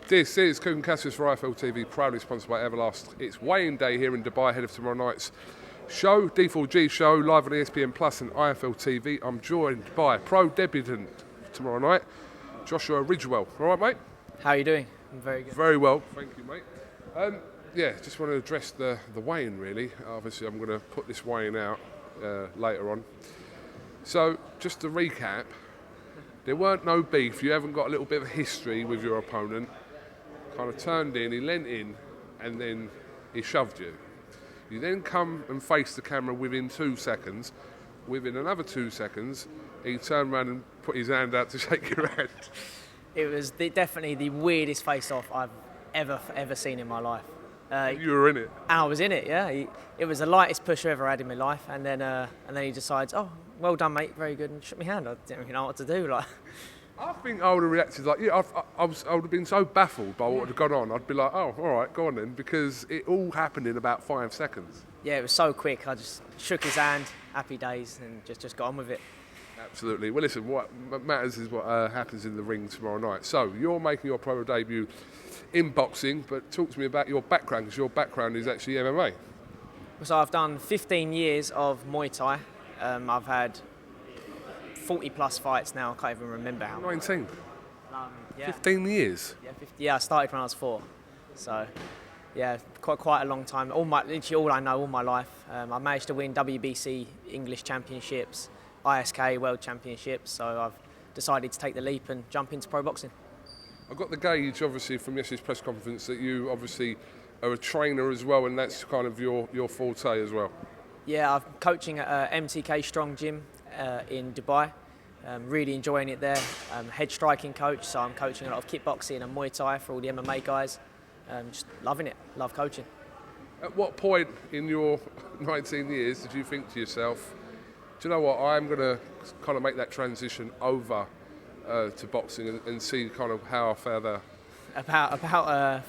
This is KUGAN CASSIUS for IFL TV, proudly sponsored by Everlast. It's weighing day here in Dubai, ahead of tomorrow night's show, D4G show, live on ESPN Plus and IFL TV. I'm joined by pro debutant tomorrow night, Joshua Ridgwell. All right, mate? How are you doing? I'm very good. Very well, thank you, mate. Just want to address the weigh-in, really. Obviously, I'm going to put this weigh-in out later on. So, just to recap, there weren't no beef. You haven't got a little bit of history with your opponent. Kind of turned in, he leant in, and then he shoved you. You then come and face the camera within 2 seconds. Within another 2 seconds, he turned around and put his hand out to shake your hand. It was definitely the weirdest face-off I've ever seen in my life. You were in it. And I was in it, yeah. It was the lightest push I've ever had in my life, and then he decides, "Oh, well done, mate, very good," and shook my hand. I didn't really know what to do. I think I would have reacted like, I would have been so baffled by what had gone on. I'd be like, oh, all right, go on then, because it all happened in about 5 seconds. Yeah, it was so quick. I just shook his hand, happy days, and just got on with it. Absolutely. Well, listen, what matters is what happens in the ring tomorrow night. So, you're making your pro debut in boxing, but talk to me about your background, because your background is actually MMA. So I've done 15 years of Muay Thai. I've had 40 plus fights now. I can't even remember how many. 19? Yeah. 15 years? Yeah, 50, yeah, I started when I was 4. So, yeah, quite a long time. Literally all I know all my life. I managed to win WBC English Championships, ISK World Championships, so I've decided to take the leap and jump into pro boxing. I got the gauge, obviously, from yesterday's press conference that you obviously are a trainer as well, and that's kind of your forte as well. Yeah, I'm coaching at MTK Strong Gym in Dubai. Really enjoying it there. Head striking coach, so I'm coaching a lot of kickboxing and Muay Thai for all the MMA guys. Just loving it, love coaching. At what point in your 19 years did you think to yourself, do you know what, I'm going to kind of make that transition over to boxing and see kind of how I fare there? About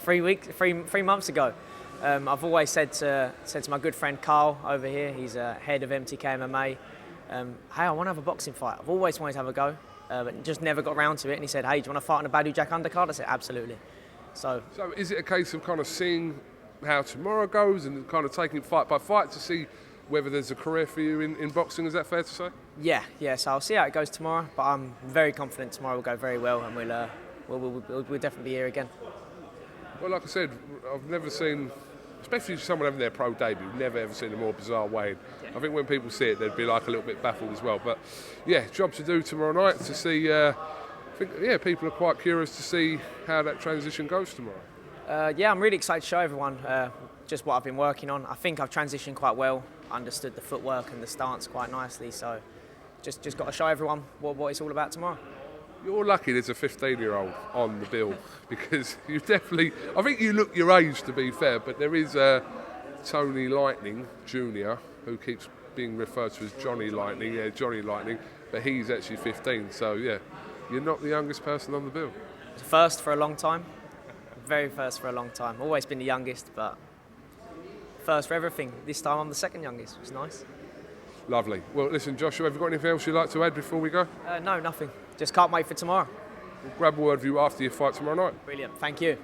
3 months ago. I've always said to my good friend Carl over here, he's head of MTK MMA, hey, I want to have a boxing fight. I've always wanted to have a go, but just never got around to it. And he said, hey, do you want to fight on a Badu Jack undercard? I said, absolutely. So is it a case of kind of seeing how tomorrow goes and kind of taking fight by fight to see whether there's a career for you in boxing? Is that fair to say? Yeah. So I'll see how it goes tomorrow, but I'm very confident tomorrow will go very well, and we'll definitely be here again. Well, like I said, I've never seen, especially someone having their pro debut, never ever seen a more bizarre weigh-in. Yeah. I think when people see it, they'd be like a little bit baffled as well. But yeah, job to do tomorrow night to see. I think people are quite curious to see how that transition goes tomorrow. Yeah, I'm really excited to show everyone just what I've been working on. I think I've transitioned quite well, understood the footwork and the stance quite nicely. So just got to show everyone what it's all about tomorrow. You're lucky there's a 15-year-old on the bill, because you definitely, I think you look your age to be fair, but there is Tony Lightning Jr., who keeps being referred to as Johnny Lightning, but he's actually 15, so yeah, you're not the youngest person on the bill. First for a long time, very first for a long time. Always been the youngest, but first for everything. This time I'm the second youngest, which is nice. Lovely. Well, listen, Joshua, have you got anything else you'd like to add before we go? No, nothing. Just can't wait for tomorrow. We'll grab a word of you after your fight tomorrow night. Brilliant. Thank you.